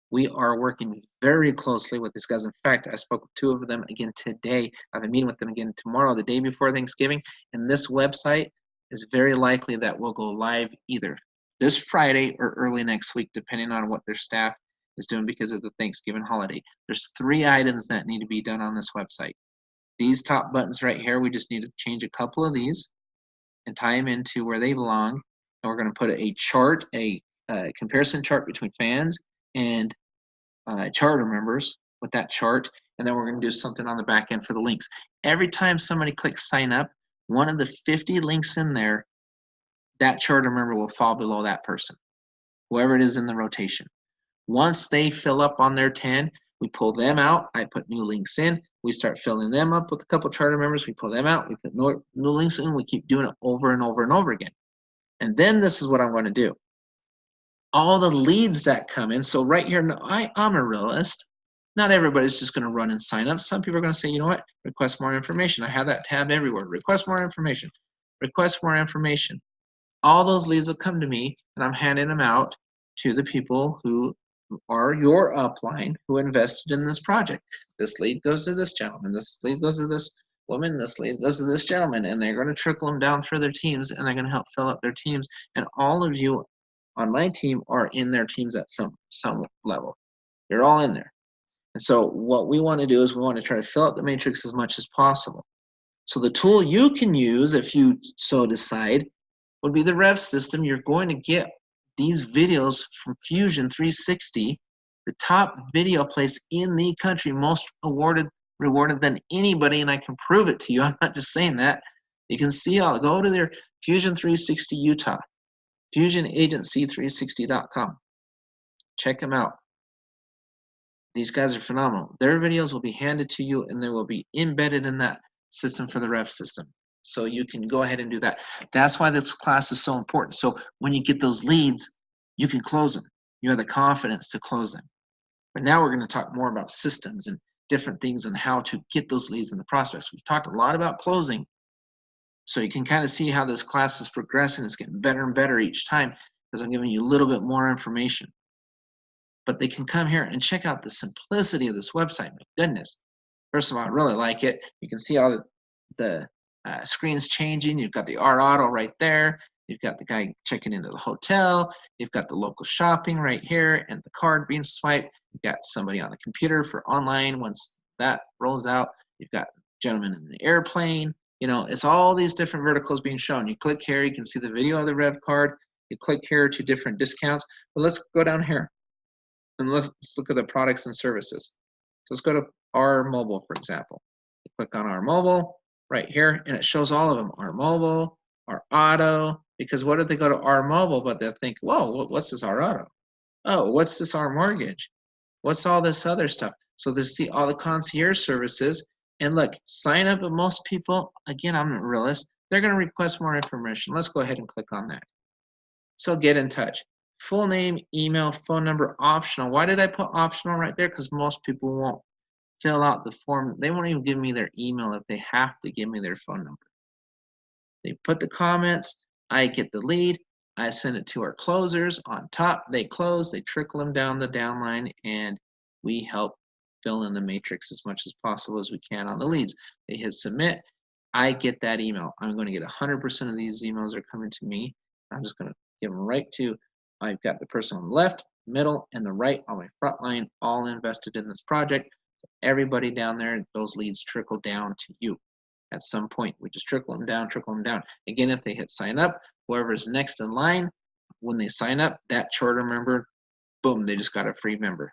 We are working very closely with these guys. In fact, I spoke with 2 of them again today. I have a meeting with them again tomorrow, the day before Thanksgiving. And this website is very likely that will go live either this Friday or early next week, depending on what their staff is doing because of the Thanksgiving holiday. There's 3 items that need to be done on this website. These top buttons right here, we just need to change a couple of these and tie them into where they belong. And we're going to put a chart, a comparison chart between fans and charter members with that chart, and then we're going to do something on the back end for the links. Every time somebody clicks sign up, one of the 50 links in there, that charter member will fall below that person, whoever it is in the rotation. Once they fill up on their 10, we pull them out. I put new links in. We start filling them up with a couple charter members. We pull them out. We put new links in. We keep doing it over and over and over again. And then this is what I'm going to do. All the leads that come in. So right here, I'm a realist. Not everybody's just going to run and sign up. Some people are going to say, you know what, request more information. I have that tab everywhere. Request more information. Request more information. All those leads will come to me, and I'm handing them out to the people who are your upline who invested in this project. This lead goes to this gentleman. This lead goes to this woman. This lead goes to this gentleman. And they're going to trickle them down for their teams, and they're going to help fill up their teams. And all of you on my team are in their teams at some level. You're all in there. And so what we want to do is we want to try to fill out the matrix as much as possible. So the tool you can use, if you so decide, would be the Rev system. You're going to get these videos from Fusion 360, the top video place in the country, most rewarded than anybody, and I can prove it to you. I'm not just saying that. You can see go to their Fusion 360 Utah. FusionAgency360.com. Check them out. These guys are phenomenal. Their videos will be handed to you and they will be embedded in that system for the Rev system. So you can go ahead and do that. That's why this class is so important. So when you get those leads, you can close them. You have the confidence to close them. But now we're going to talk more about systems and different things and how to get those leads and the prospects. We've talked a lot about closing. So you can kind of see how this class is progressing. It's getting better and better each time because I'm giving you a little bit more information. But they can come here and check out the simplicity of this website. My goodness. First of all, I really like it. You can see all the screens changing. You've got the R-Auto right there. You've got the guy checking into the hotel. You've got the local shopping right here and the card being swiped. You've got somebody on the computer for online. Once that rolls out, you've got a gentleman in the airplane. You know, it's all these different verticals being shown. You click here, you can see the video of the rev card. You click here to different discounts. But let's go down here and let's look at the products and services. So let's go to our mobile, for example. You click on our mobile right here, and it shows all of them. Our mobile, our auto, because what if they go to our mobile, but they'll think, whoa, what's this our auto? Oh, what's this our mortgage? What's all this other stuff? So they see all the concierge services. And look, sign up, but most people, again, I'm a realist, they're going to request more information. Let's go ahead and click on that. So get in touch. Full name, email, phone number, optional. Why did I put optional right there? Because most people won't fill out the form. They won't even give me their email if they have to give me their phone number. They put the comments, I get the lead, I send it to our closers on top, they close, they trickle them down the downline, and we help fill in the matrix as much as possible as we can on the leads. They hit submit, I get that email. I'm going to get 100% of these emails are coming to me. I'm just going to give them right to, I've got the person on the left, middle, and the right on my front line, all invested in this project. Everybody down there, those leads trickle down to you. At some point, we just trickle them down, trickle them down. Again, if they hit sign up, whoever's next in line, when they sign up, that charter member, boom, they just got a free member.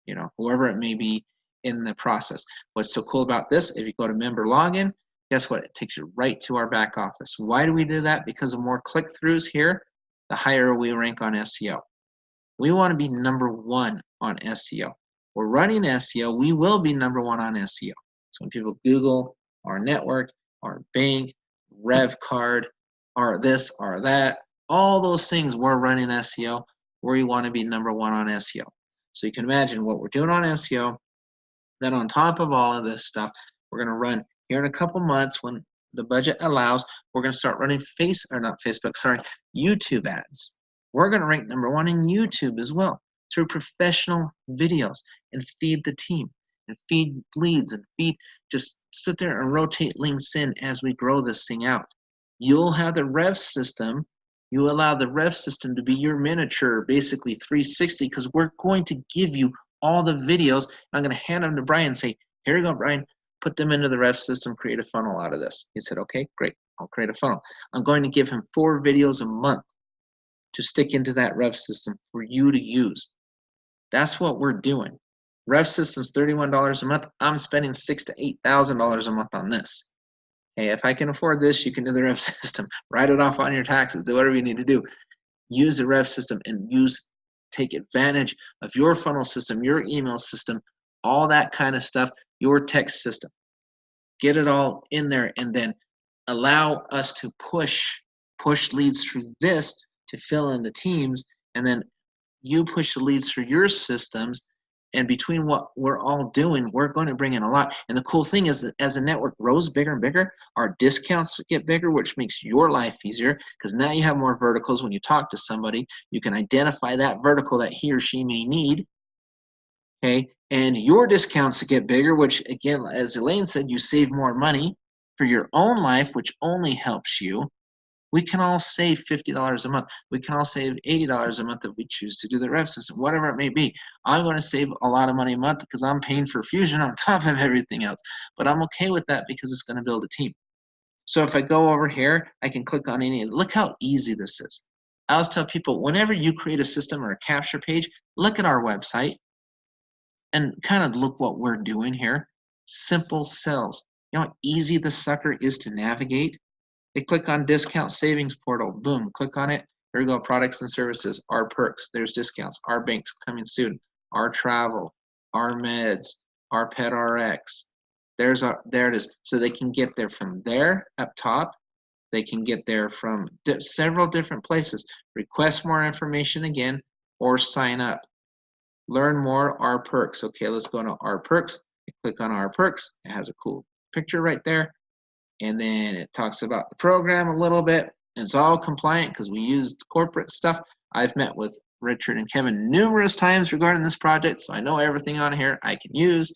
You know, whoever it may be in the process. What's so cool about this, if you go to member login, guess what? It takes you right to our back office. Why do we do that? Because the more click-throughs here, the higher we rank on SEO. We want to be #1 on SEO. We're running SEO, we will be #1 on SEO. So when people Google our network, our bank, revvcard, our this, our that, all those things, we're running SEO. We want to be #1 on SEO. So you can imagine what we're doing on SEO. Then on top of all of this stuff, we're going to run here in a couple months when the budget allows, we're going to start running YouTube ads. We're going to rank #1 in YouTube as well through professional videos and feed the team and feed leads and feed, just sit there and rotate links in as we grow this thing out. You'll have the rev system. You allow the rev system to be your miniature, basically 360, because we're going to give you all the videos. I'm going to hand them to Brian and say, here you go, Brian, put them into the rev system, create a funnel out of this. He said, okay, great, I'll create a funnel. I'm going to give him 4 videos a month to stick into that rev system for you to use. That's what we're doing. Rev system's $31 a month. I'm spending $6,000 to $8,000 a month on this. Hey, if I can afford this, you can do the rev system. Write it off on your taxes. Do whatever you need to do. Use the rev system and take advantage of your funnel system, your email system, all that kind of stuff, your text system. Get it all in there and then allow us to push leads through this to fill in the teams, and then you push the leads through your systems. And between what we're all doing, we're going to bring in a lot. And the cool thing is that as the network grows bigger and bigger, our discounts get bigger, which makes your life easier because now you have more verticals. When you talk to somebody, you can identify that vertical that he or she may need. Okay, and your discounts get bigger, which again, as Elaine said, you save more money for your own life, which only helps you. We can all save $50 a month. We can all save $80 a month if we choose to do the rev system, whatever it may be. I'm going to save a lot of money a month because I'm paying for Fusion on top of everything else. But I'm okay with that because it's going to build a team. So if I go over here, I can click on any. Look how easy this is. I always tell people, whenever you create a system or a capture page, look at our website and kind of look what we're doing here. Simple sales. You know how easy this sucker is to navigate? They click on discount savings portal, boom, click on it. Here we go, products and services, our perks, there's discounts, our banks coming soon, our travel, our meds, our pet RX. There it is. So they can get there from there up top. They can get there from several different places. Request more information again, or sign up. Learn more, our perks. Okay, let's go to our perks. Click on our perks. It has a cool picture right there. And then it talks about the program a little bit. It's all compliant because we used corporate stuff. I've met with Richard and Kevin numerous times regarding this project, so I know everything on here I can use.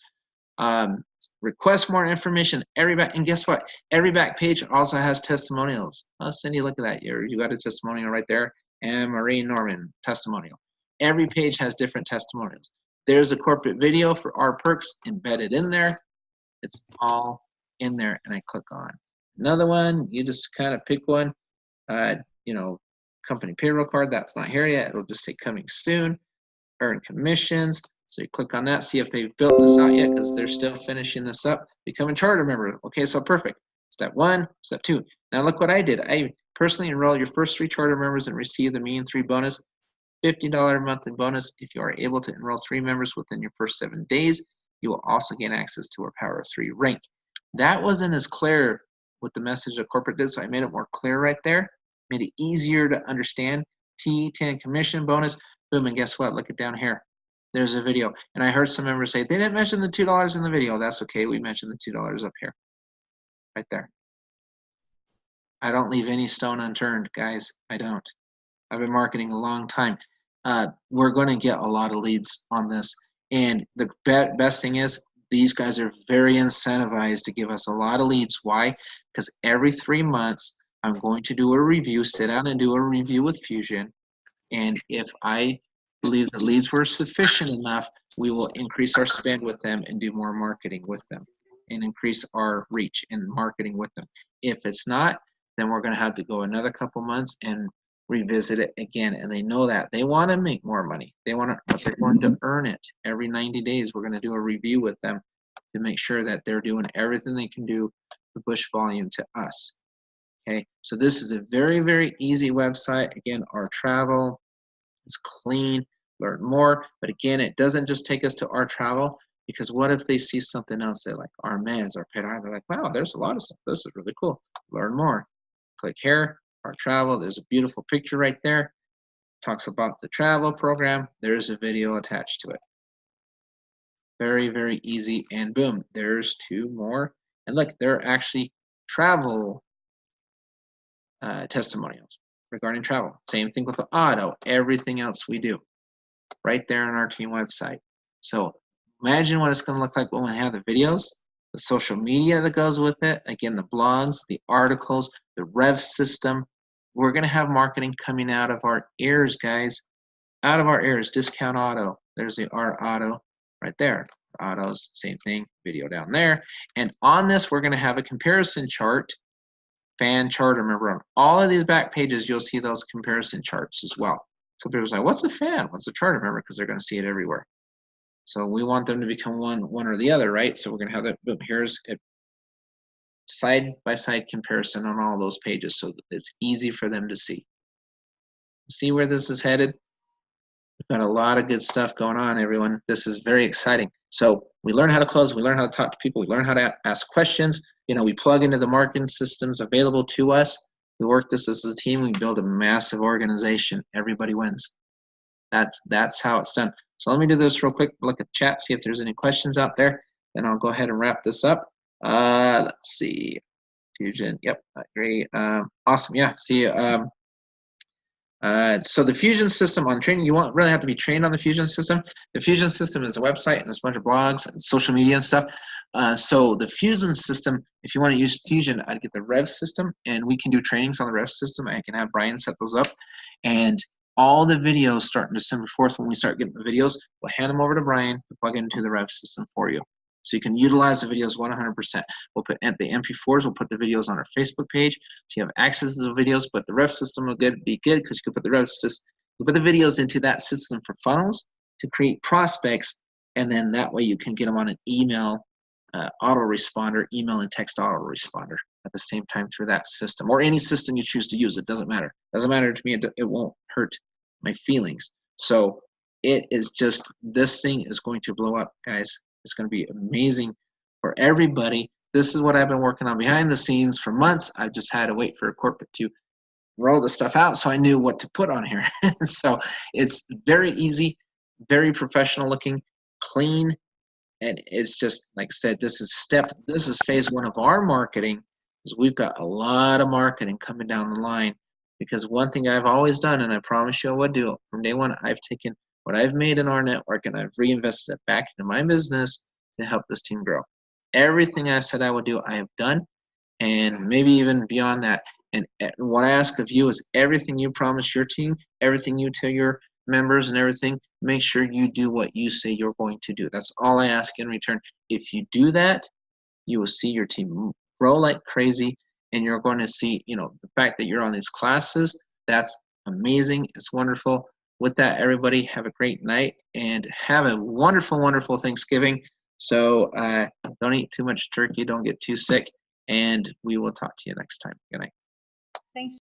Request more information. And guess what? Every back page also has testimonials. Cindy, look at that. You got a testimonial right there. And Marie Norman, testimonial. Every page has different testimonials. There's a corporate video for our perks embedded in there. It's all in there, and I click on another one. You just kind of pick one. You know, company payroll card, that's not here yet. It'll just say coming soon. Earn commissions. So you click on that, see if they've built this out yet, because they're still finishing this up. Become a charter member. Okay, so perfect. Step 1, step 2. Now look what I did. I personally enroll your first 3 charter members and receive the Million 3 bonus, $50 monthly bonus. If you are able to enroll 3 members within your first 7 days, you will also gain access to our Power of 3 rank. That wasn't as clear with the message that corporate did, so I made it more clear right there. Made it easier to understand. T10 commission bonus. Boom, and guess what? Look at down here. There's a video. And I heard some members say, they didn't mention the $2 in the video. That's okay. We mentioned the $2 up here. Right there. I don't leave any stone unturned, guys. I don't. I've been marketing a long time. We're going to get a lot of leads on this. And the best thing is, these guys are very incentivized to give us a lot of leads. Why? Because every 3 months, I'm going to do a review, sit down and do a review with Fusion. And if I believe the leads were sufficient enough, we will increase our spend with them and do more marketing with them and increase our reach in marketing with them. If it's not, then we're going to have to go another couple months and revisit it again. And they know that. They want to make more money. They want to, but they're going to earn it. Every 90 days, we're going to do a review with them to make sure that they're doing everything they can do to push volume to us. Okay, so this is a very, very easy website. Again, our travel is clean, learn more. But again, it doesn't just take us to our travel, because what if they see something else they like? Our mans, our pet eye, they're like, wow, there's a lot of stuff. This is really cool. Learn more. Click here, our travel. There's a beautiful picture right there. Talks about the travel program. There's a video attached to it. Very, very easy. And boom, there's 2 more. And look, they're actually travel testimonials regarding travel. Same thing with the auto, everything else we do right there on our team website. So imagine what it's going to look like when we have the videos, the social media that goes with it, again, the blogs, the articles, the Rev system. We're going to have marketing coming out of our ears, guys. Out of our ears. Discount auto. There's the our auto right there. Autos, same thing, video down there. And on this, we're going to have a comparison chart. Fan charter member. On all of these back pages, you'll see those comparison charts as well. So people say, what's a fan? What's a charter member? Because they're going to see it everywhere. So we want them to become one or the other, right? So we're going to have that. Boom, here's a side-by-side comparison on all those pages, so that it's easy for them to see. See where this is headed? We've got a lot of good stuff going on, everyone. This is very exciting. So we learn how to close, we learn how to talk to people, we learn how to ask questions. You know, we plug into the marketing systems available to us. We work this as a team, we build a massive organization. Everybody wins. That's how it's done. So let me do this real quick, look at the chat, see if there's any questions out there. Then I'll go ahead and wrap this up. Let's see. Fusion, yep, great. Awesome, yeah, see so the Fusion system on training, you won't really have to be trained on the Fusion system. The Fusion system is a website and a bunch of blogs and social media and stuff. So the Fusion system, if you want to use Fusion, I'd get the Rev system, and we can do trainings on the Rev system. I can have Brian set those up. And all the videos starting December 4th, when we start getting the videos, we'll hand them over to Brian to plug into the Rev system for you. So you can utilize the videos 100%. We'll put the MP4s, we'll put the videos on our Facebook page, so you have access to the videos, but the Rev system will be good because you can put the Rev system, you put the videos into that system for funnels to create prospects, and then that way you can get them on an email autoresponder, email and text autoresponder at the same time through that system, or any system you choose to use. It doesn't matter. It doesn't matter to me. It won't hurt my feelings. So it is just, this thing is going to blow up, guys. It's going to be amazing for everybody. This is what I've been working on behind the scenes for months. I just had to wait for a corporate to roll the stuff out so I knew what to put on here. So it's very easy, very professional looking, clean, and it's just, like I said, this is phase 1 of our marketing, is we've got a lot of marketing coming down the line. Because one thing I've always done, and I promise you I would do, from day one, I've taken what I've made in our network and I've reinvested it back into my business to help this team grow. Everything I said I would do, I have done, and maybe even beyond that. And what I ask of you is everything you promise your team, everything you tell your members and everything, make sure you do what you say you're going to do. That's all I ask in return. If you do that, you will see your team grow like crazy, and you're going to see, you know, the fact that you're on these classes, that's amazing. It's wonderful. With that, everybody, have a great night and have a wonderful, wonderful Thanksgiving. So don't eat too much turkey, don't get too sick, and we will talk to you next time. Good night. Thanks.